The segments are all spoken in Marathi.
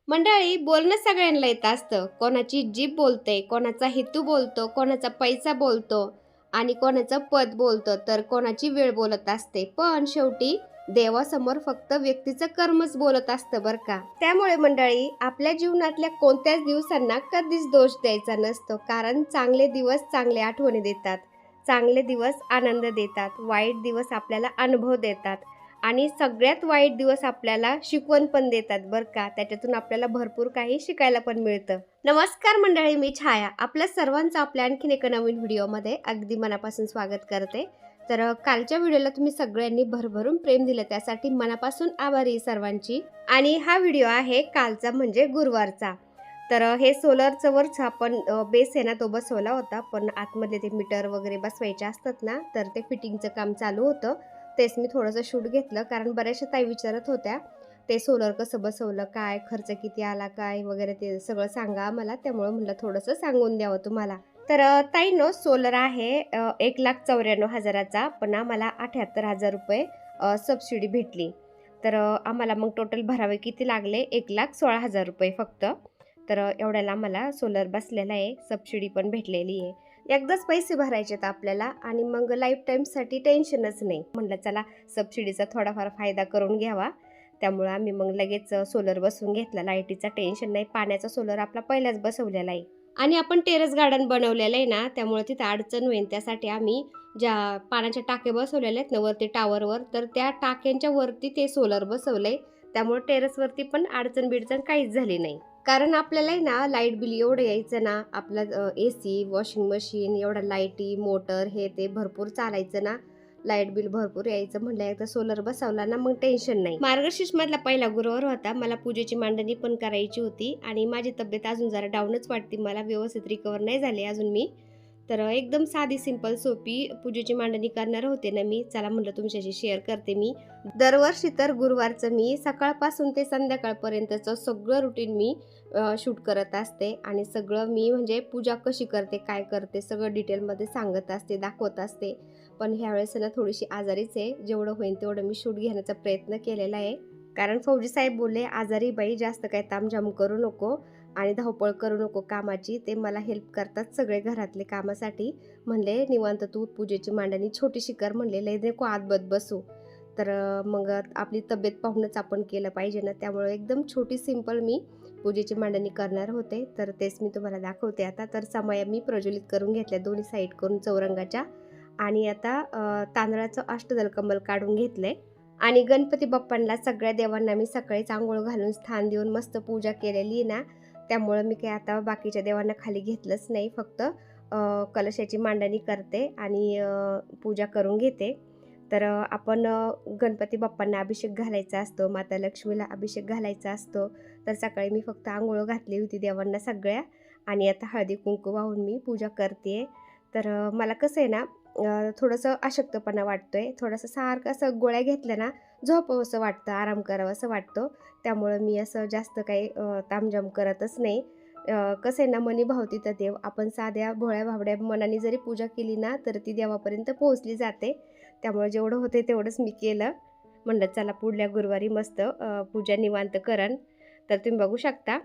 मंडळी, बोलणं सगळ्यांना येत असतं. कोणाची जीभ बोलते, कोणाचा हेतू बोलतो, कोणाचा पैसा बोलतो आणि कोणाचं पद बोलतं, तर कोणाची वेळ बोलत असते. पण शेवटी देवासमोर फक्त व्यक्तीचं कर्मच बोलत असतं बरं का. त्यामुळे मंडळी, आपल्या जीवनातल्या कोणत्याच दिवसांना कधीच दोष द्यायचा नसतो. कारण चांगले दिवस चांगले आठवणी देतात, चांगले दिवस आनंद देतात, वाईट दिवस आपल्याला अनुभव देतात आणि सगळ्यात वाईट दिवस आपल्याला शिकवण पण देतात बरं का. त्याच्यातून आपल्याला भरपूर काही शिकायला पण मिळतं. नमस्कार मंडळी, मी छाया आपल्या सर्वांचं आपल्या आणखीन एका नवीन व्हिडिओमध्ये अगदी मनापासून स्वागत करते. तर कालच्या व्हिडिओला तुम्ही सगळ्यांनी भरभरून प्रेम दिलं, त्यासाठी मनापासून आभारी सर्वांची. आणि हा व्हिडिओ आहे कालचा, म्हणजे गुरुवारचा. तर हे सोलरचं वरचं आपण बेस आहे ना, तो बसवला होता. पण आतमध्ये ते मीटर वगैरे बसवायचे असतात ना, तर ते फिटिंगचं काम चालू होतं. तेच मी थोडंसं शूट घेतलं, कारण बऱ्याचशा ताई विचारत होत्या ते सोलर कसं बसवलं, काय खर्च किती आला, काय वगैरे ते सगळं सांगा मला. त्यामुळे म्हटलं थोडंसं सांगून द्यावं तुम्हाला. तर ताईंनो, सोलर आहे 1,94,000चा, पण आम्हाला 78,000 रुपये सबसिडी भेटली. तर आम्हाला मग टोटल भरावे किती लागले, 1,16,000 रुपये फक्त. तर एवढ्याला आम्हाला सोलर बसलेला आहे, सबसिडी पण भेटलेली आहे. एकदाच पैसे भरायचेत आपल्याला आणि मग लाईफ टाईमसाठी टेन्शनच नाही. म्हटलं चला सबसिडीचा थोडाफार फायदा करून घ्यावा. त्यामुळं आम्ही मग लगेच सोलर बसवून घेतला. लाईटीचा टेन्शन नाही, पाण्याचा सोलर आपला पहिलाच बसवलेला आहे. आणि आपण टेरेस गार्डन बनवलेलं आहे ना, त्यामुळे तिथं अडचण होईल. त्यासाठी आम्ही ज्या पाण्याच्या टाके बसवलेले आहेत ना वरती टावरवर, तर त्या टाक्यांच्या वरती ते सोलर बसवले. त्यामुळे टेरेसवरती पण अडचण बिडचण काहीच झाली नाही. कारण आपल्याला ना लाईट बिल एवढं यायचं ना, आपलं AC, वॉशिंग मशीन, एवढा लाईटी, मोटर, हे ते भरपूर चालायचं ना, लाईट बिल भरपूर यायचं. म्हटलं एकदा सोलर बसवला ना, मग टेन्शन नाही. मार्गशीर्ष मधला पहिला गुरुवार होता. मला पूजेची मांडणी पण करायची होती आणि माझी तब्येत अजून जरा डाऊनच वाटते, मला व्यवस्थित रिकवर नाही झाले अजून मी. तर एकदम साधी सिंपल सोपी पूजेची मांडणी करणार होते ना मी. चला म्हटलं तुमच्याशी शेअर करते मी. दरवर्षी तर गुरुवारचं मी सकाळपासून ते संध्याकाळपर्यंतचं सगळं रुटीन मी शूट करत असते आणि सगळं मी म्हणजे पूजा कशी करते, काय करते, सगळं डिटेलमध्ये सांगत असते, दाखवत असते. पण ह्यावेळेस ना थोडीशी आजारीच आहे. जेवढं होईल तेवढं मी शूट घेण्याचा प्रयत्न केलेला आहे. कारण फौजी साहेब बोलले, आजारी बाई जास्त काय तामझाम करू नको आणि धावपळ करू नको कामाची. ते मला हेल्प करतात सगळे घरातले कामासाठी. म्हणले निवांत तू पूजेची मांडणी छोटीशी कर, म्हणले लय नको आतबत बसू. तर मग आपली तब्येत पाहूनच आपण केलं पाहिजे ना, त्यामुळे एकदम छोटी सिंपल मी पूजेची मांडणी करणार होते. तर तेच मी तुम्हाला दाखवते आता. तर समया मी प्रज्वलित करून घेतल्या दोन्ही साईड करून चौरंगाच्या. आणि आता तांदळाचं अष्टदल कमल काढून घेतले आणि गणपती बाप्पांना सगळ्या देवांना मी सकाळीच आंघोळ घालून स्थान देऊन मस्त पूजा केलेली ना, त्यामुळं मी काही आता बाकीच्या देवांना खाली घेतलंच नाही. फक्त कलशाची मांडणी करते आणि पूजा करून घेते. तर आपण गणपती बाप्पांना अभिषेक घालायचा असतो, माता लक्ष्मीला अभिषेक घालायचा असतो. तर सकाळी मी फक्त आंघोळ घातली होती देवांना सगळ्या आणि आता हळदी कुंकू वाहून मी पूजा करते. तर मला कसं आहे ना, थोडंसं अशक्तपणा वाटतोय. थोडंसं सारखं असं गोळ्या घेतल्या ना झोपावं असं वाटतं, आराम करावं असं वाटतं. त्यामुळं मी असं जास्त काही तामझाम करतच नाही. कसं आहे ना, मनी भावती तर देव. आपण साध्या भोळ्या भाबड्या मनाने जरी पूजा केली ना, तर ती देवापर्यंत पोहोचली जाते. त्यामुळे जेवढं होते तेवढंच मी केलं. म्हणलं चला पुढल्या गुरुवारी मस्त पूजा निवांत करन. तर तुम्ही बघू शकता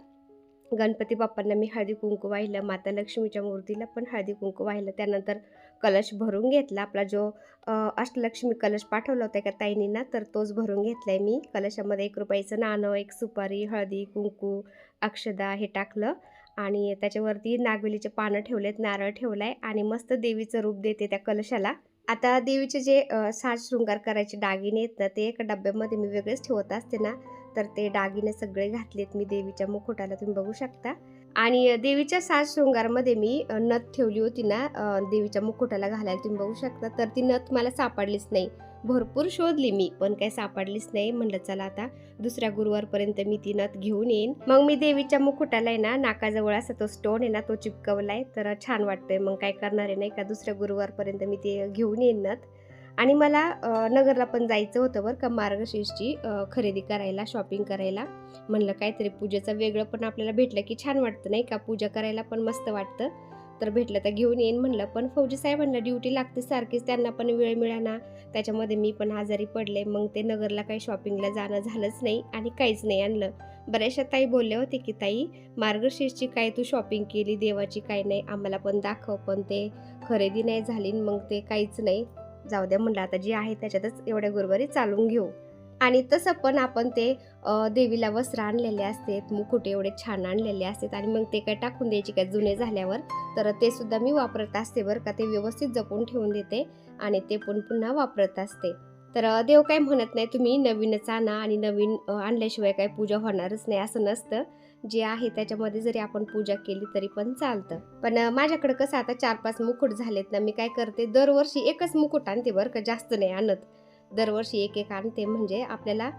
गणपती बाप्पांना मी हळदी कुंकू वाहिलं, माता लक्ष्मीच्या मूर्तीला पण हळदी कुंकू वाहिलं. त्यानंतर कलश भरून घेतला. आपला जो अष्टलक्ष्मी कलश पाठवला होता एका ताईंनी ना, तर तोच भरून घेतलाय मी. कलशामध्ये 1 रुपयाचं नाणं, 1 सुपारी, हळदी कुंकू, अक्षदा हे टाकलं आणि त्याच्यावरती नागवेलीचे पानं ठेवलेत, नारळ ठेवलाय आणि मस्त देवीचं रूप देते त्या कलशाला. आता देवीचे जे साज शृंगार करायचे दागिने आहेत ना, ते एका डब्यामध्ये मी वेगळेच ठेवत असते ना, तर ते दागिने सगळे घातलेत मी देवीच्या मुकुटाला, तुम्ही बघू शकता. आणि देवीच्या साज शृंगारमध्ये मी नथ ठेवली होती ना देवीच्या मुकुटाला घालायला, तुम्ही बघू शकता. तर ती नथ मला सापडलीच नाही. भरपूर शोधली मी, पण काही सापडलीच नाही. म्हणलं चला आता दुसऱ्या गुरुवारपर्यंत मी ती नथ घेऊन येईन. मग मी देवीच्या मुकुटाला आहे ना, नाकाजवळ असा तो स्टोन आहे ना, तो चिपकवलाय. तर छान वाटतंय. मग काय करणार आहे नाही का, दुसऱ्या गुरुवारपर्यंत मी ते घेऊन येईन नथ. आणि मला नगरला पण जायचं होतं बरं का, मार्गशीर्षची खरेदी करायला, शॉपिंग करायला. म्हणलं काहीतरी पूजेचं वेगळं पण आपल्याला भेटलं की छान वाटतं नाही का, पूजा करायला पण मस्त वाटतं. तर भेटलं तर घेऊन येईन म्हणलं. पण फौजी साहेबांना ड्युटी लागते सारखीच, त्यांना पण वेळ मिळाना. त्याच्यामध्ये मी पण आजारी पडले. मग ते नगरला काही शॉपिंगला जाणं झालंच नाही आणि काहीच नाही आणलं. बऱ्याचशा ताई बोलल्या होते की ताई मार्गशीर्षची काय तू शॉपिंग केली देवाची काय नाही आम्हाला पण दाखव, पण ते खरेदी नाही झाली मग ते काहीच नाही. जाऊ द्या म्हणलं आता जे आहे त्याच्यातच एवढ्या गुरुवारी चालून घेऊ. आणि तसं पण आपण ते देवीला वस्त्र आणलेले असतात, मुकुट एवढे छान आणलेले असतात आणि मग ते काय टाकून द्यायचे काय जुने झाल्यावर, तर ते सुद्धा मी वापरत असते बरं का. ते व्यवस्थित जपून ठेवून देते आणि ते पण पुन्हा वापरत असते. तर देव काय म्हणत नाही तुम्ही नवीनच आणा आणि नवीन आणल्याशिवाय काय पूजा होणारच नाही असं नसतं. जे आहे त्याच्यामध्ये जरी आपण पूजा केली तरी पण चालतं. पण माझ्याकडे कसं आता 4-5 मुकुट झालेत ना, मी काय करते दरवर्षी एकच मुकुट आणते बरं का, जास्त नाही आणत. दरवर्षी एक एक आणते म्हणजे आपल्याला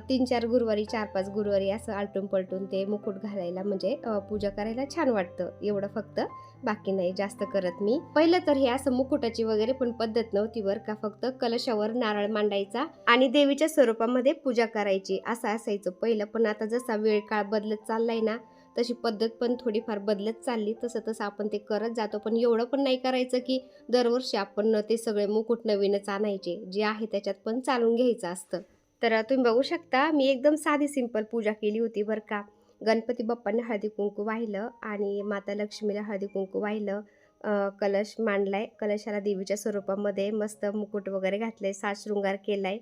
3-4 गुरुवारी 4-5 गुरुवारी असं आलटून पलटून ते मुकुट घालायला म्हणजे पूजा करायला छान वाटतं एवढं फक्त, बाकी नाही जास्त करत मी. पहिलं तर हे असं मुकुटाची वगैरे पण पद्धत नव्हती बरं का, फक्त कलशावर नारळ मांडायचा आणि देवीच्या स्वरूपामध्ये पूजा करायची असं असायचं पहिलं. पण आता जसा वेळ काळ बदलत चाललाय ना तशी पद्धत पण थोडीफार बदलत चालली, तसं तसं आपण ते करत जातो. पण एवढं पण नाही करायचं की दरवर्षी आपण ते सगळे मुकुट नवीनच आणायचे, जे आहे त्याच्यात पण चालून घ्यायचं असतं. तर तुम्ही बघू शकता मी एकदम साधी सिंपल पूजा केली होती बरं का. गणपती बाप्पांना हळदी कुंकू वाहिलं आणि माता लक्ष्मीला हळदी कुंकू वाहिलं, कलश मांडलाय, कलशाला देवीच्या स्वरूपामध्ये मस्त मुकुट वगैरे घातले, साज शृंगार केलाय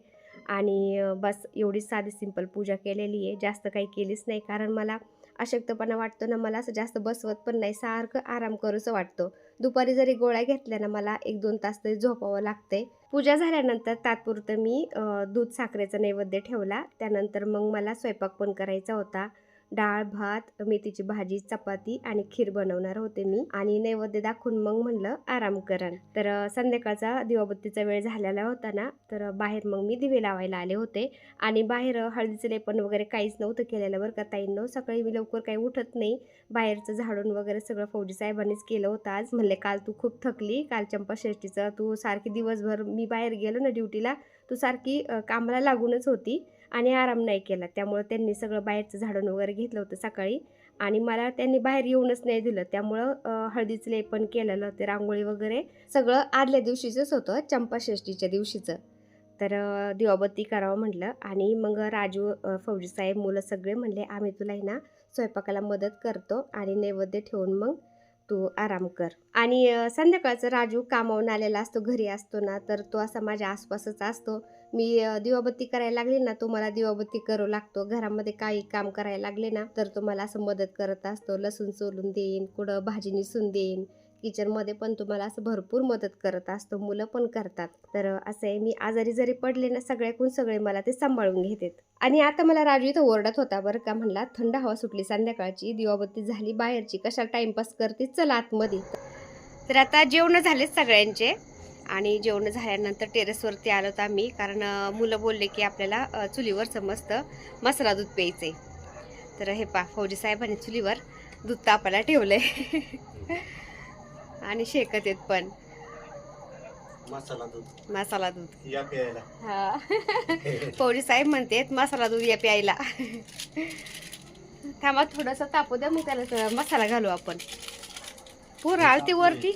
आणि बस एवढीच साधी सिंपल पूजा केलेली आहे. जास्त काही केलीच नाही कारण मला अशक्तपणा वाटतो ना, मला असं जास्त बसवत पण नाही, सारखं आराम करूसं वाटतं. दुपारी जरी गोळ्या घेतल्या ना मला 1-2 तास तरी झोपावं लागते. पूजा झाल्यानंतर तात्पुरतं मी दूध साखरेचा नैवेद्य ठेवला. त्यानंतर मग मला स्वयंपाक पण करायचा होता. डाळ, भात, मेथीची भाजी, चपाती आणि खीर बनवणार होते मी आणि नैवेद्य दाखवून मग म्हणलं आराम करन. तर संध्याकाळचा दिवाबत्तीचा वेळ झालेला होता ना, तर बाहेर मग मी दिवे लावायला आले होते आणि बाहेर हळदीचं लेपन वगैरे काहीच नव्हतं केलेलं बरं का ताईंनो. सकाळी मी लवकर काही उठत नाही, बाहेरचं झाडून वगैरे सगळं फौजी साहेबांनीच केलं होतं आज. म्हणले काल तू खूप थकली, काल चंपाषष्ठीचं तू सारखी दिवसभर मी बाहेर गेलो ना ड्युटीला, तू सारखी कामाला लागूनच होती आणि आराम नाही केला. त्यामुळे त्यांनी सगळं बाहेरचं झाडून वगैरे घेतलं होतं सकाळी आणि मला त्यांनी बाहेर येऊनच नाही दिलं. त्यामुळं हळदीचं लेपन केलेलं होतं, रांगोळी वगैरे सगळं आदल्या दिवशीचंच होतं, चंपाषष्ठीच्या दिवशीचं. तर दिवाबत्ती करावं म्हटलं आणि मग राजू, फौजी साहेब, मुलं सगळे म्हणले आम्ही तुला आहे ना स्वयंपाकाला मदत करतो आणि नैवेद्य ठेवून मग तू आराम कर. आणि संध्याकाळचं राजू कामावून आलेला असतो, घरी असतो ना, तर तो असा माझ्या आसपासच असतो. मी दिवाबत्ती करायला लागले ना तो मला दिवाबत्ती करू लागतो. घरामध्ये काही काम करायला लागले ना तर तो मला असं मदत करत असतो. लसूण सोलून देईन, कुठं भाजी निसून देईन, किचनमध्ये पण तुम्हाला असं भरपूर मदत करत असतो. मुलं पण करतात. तर असं आहे, मी आजारी जरी पडले ना सगळ्याकून सगळे मला ते सांभाळून घेतात. आणि आता मला राजू इथं ओरडत होता बरं का, म्हणला थंड हवा सुटली संध्याकाळची, दिवाबत्ती झाली बाहेरची, कशाला टाइमपास करते, चला आतमध्ये. तर आता जेवण झालेत सगळ्यांचे आणि जेवण झाल्यानंतर टेरेसवरती आलो होतो आम्ही, कारण मुलं बोलले की आपल्याला चुलीवरचं मस्त मसाला दूध प्यायचं आहे. तर हे फौजी साहेबांनी चुलीवर दूध तापायला ठेवलंय आणि शेकत येत पण मसाला दूध या प्यायला. हा फौजी साहेब म्हणतात मसाला दूध या प्यायला. थांबा थोडंसं तापू द्या, मग त्याला मसाला घालू आपण. पोरं आलते वरती,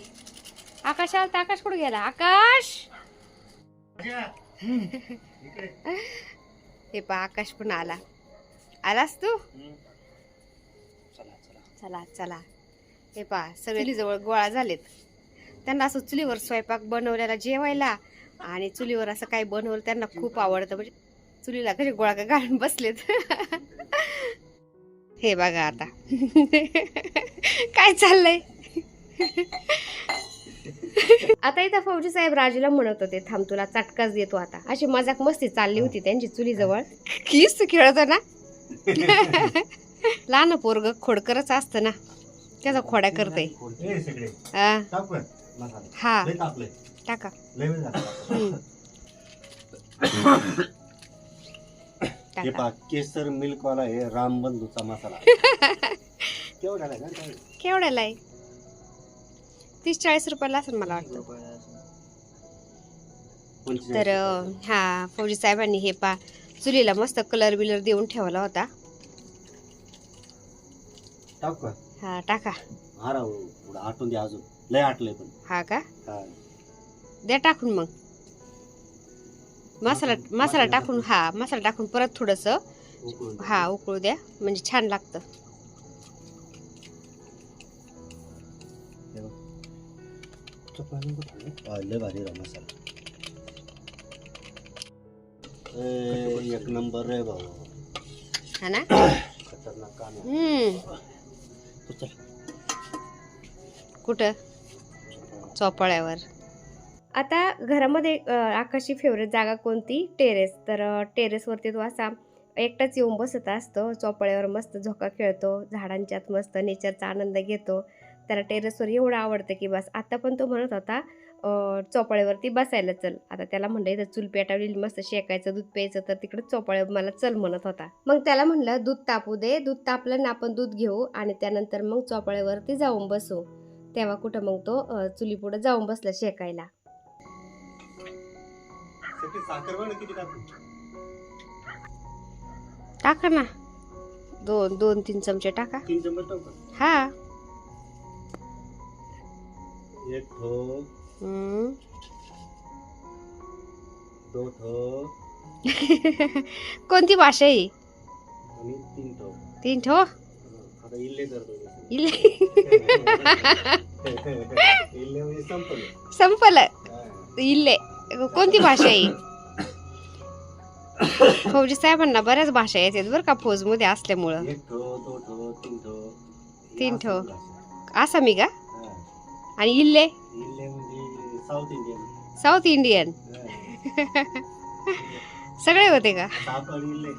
आकाश आलता. आकाश कुठे गेला? आकाश हे आकाश पण आलास तू. चला चला. हे सगळे जवळ गोळा झालेत. त्यांना असं चुलीवर स्वयंपाक बनवलेला जेवायला आणि चुलीवर असं काही बनवलं त्यांना खूप आवडतं. म्हणजे चुलीला कसे गोळा घालून बसलेत. हे बघा आता काय चाललंय. आता इथं फौजी साहेब राजूला म्हणत होते थांब तुला चटकाच देतो आता. अशी मजाक मस्ती चालली होती त्यांची चुलीजवळ. किस खेळत ना. लहान पोरग खोडकरच असतं ना, त्याचा खोड्या करते. हा टाका. केसर मिल्क वाला आहे रामबंधूचा मसाला. केवढ्याला आहे? 30-40 रुपयाला असेल मला वाटतं. तर हा फौजी साहेबांनी हे चुलीला मस्त कलर बिलर देऊन ठेवला होता. हा टाका. आटून द्या, अजून लय आटलंय पण. हा का? द्या टाकून. मग मसाला टाकून, हा मसाला टाकून परत थोडंसं उकळून द्या. हा उकळू द्या म्हणजे छान लागतं. हे बघ. चपाती कुठे? लय भारी राव मसाला. एक नंबर रे भाऊ. हा ना. खतरनाक काम आहे. चल. कुठं चोपाळ्यावर. आता घरामध्ये आकाशची फेवरेट जागा कोणती? टेरेस. तर टेरेसवरती तो असा एकटाच येऊन बसत असतो. चोपाळ्यावर मस्त झोका खेळतो, झाडांच्यात मस्त नेचरचा आनंद घेतो. त्याला टेरेसवर एवढं आवडतं की बस. आता पण तो म्हणत होता चोपाळ्यावरती बसायला चल. आता त्याला म्हणलं इथं चूल पेटावलेली मस्त शेकायचं, दूध प्यायचं, तर तिकडे चोपाळ्यावर मला चल म्हणत होता. मग त्याला म्हणलं दूध तापू दे. दूध तापलं ना आपण दूध घेऊ आणि त्यानंतर मग चोपाळ्यावरती जाऊन बसू. तेव्हा कुठं मग तो चुलीपुढे जाऊन बसला शेकायला. साखर बघ किती टाकू. टाका ना 2-3 चमचे टाका. 3 चमच टाकू. हा. एक ठो. 2 ठो. कोणती भाषा आहे? आणि 3 ठो. 3 ठो. आता इल्ले करतो. इले. इल्ले म्हणजे संपलं. संपलं. इल्ले कोणती भाषा आहे? फौजी साहेबांना बऱ्याच भाषा येतात बरं का फौजमध्ये असल्यामुळं. 1 ठो, 2 ठो, 3 ठो. 3 ठो. आसामी का? आणि इल्ले? इल्ले म्हणजे साऊथ इंडियन. South Indian. सगळे होते का? सापड इल्ले.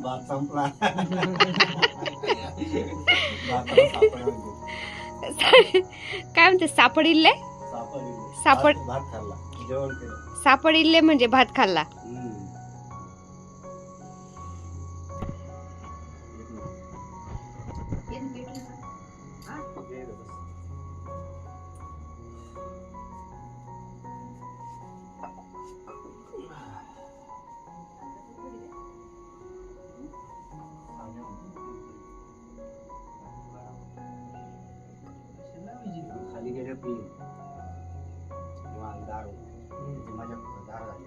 भात संपला. काय म्हणते सापड इल्ले? सापड. भात खाल्ला. जेवण केलं. सापड इल्ले म्हणजे भात खाल्ला. खाली गेले पी दारू माझ्या दारू झाली.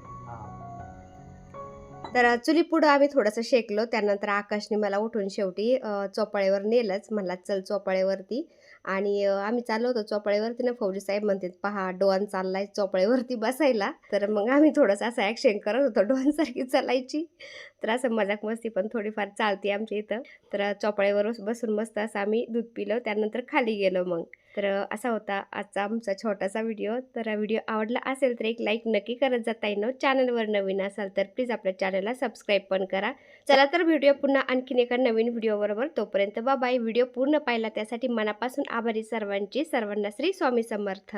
तर चुली पुढं आम्ही थोडंसं शेकलो. त्यानंतर आकाशने मला उठून शेवटी चोपाळ्यावर नेलंच. म्हणला चल चोपाळ्यावरती. आणि आम्ही चाललो होतो चोपाळ्यावरती ना. फौजी साहेब म्हणतात पहा डॉन चाललाय चोपाळ्यावरती बसायला. तर मग आम्ही थोडंसं असं ॲक्शन करत होतो डॉनसारखी चालायची. तर असं मजाक मस्ती पण थोडीफार चालते आमच्या इथं. तर चोपाळ्यावर बसून मस्त असं आम्ही दूध पिलं. त्यानंतर खाली गेलो मग. तर असा होता आजचा आमचा छोटासा व्हिडिओ. तर व्हिडिओ आवडला असेल तर एक लाईक नक्की करत जाता येईल. चॅनलवर नवीन असाल तर प्लीज आपल्या चॅनलला सबस्क्राईब पण करा. चला तर व्हिडिओ पुन्हा आणखीन एका नवीन व्हिडिओबरोबर. तोपर्यंत बाय. व्हिडिओ पूर्ण पाहिला त्यासाठी मनापासून आभारी सर्वांची. सर्वांना श्री स्वामी समर्थ.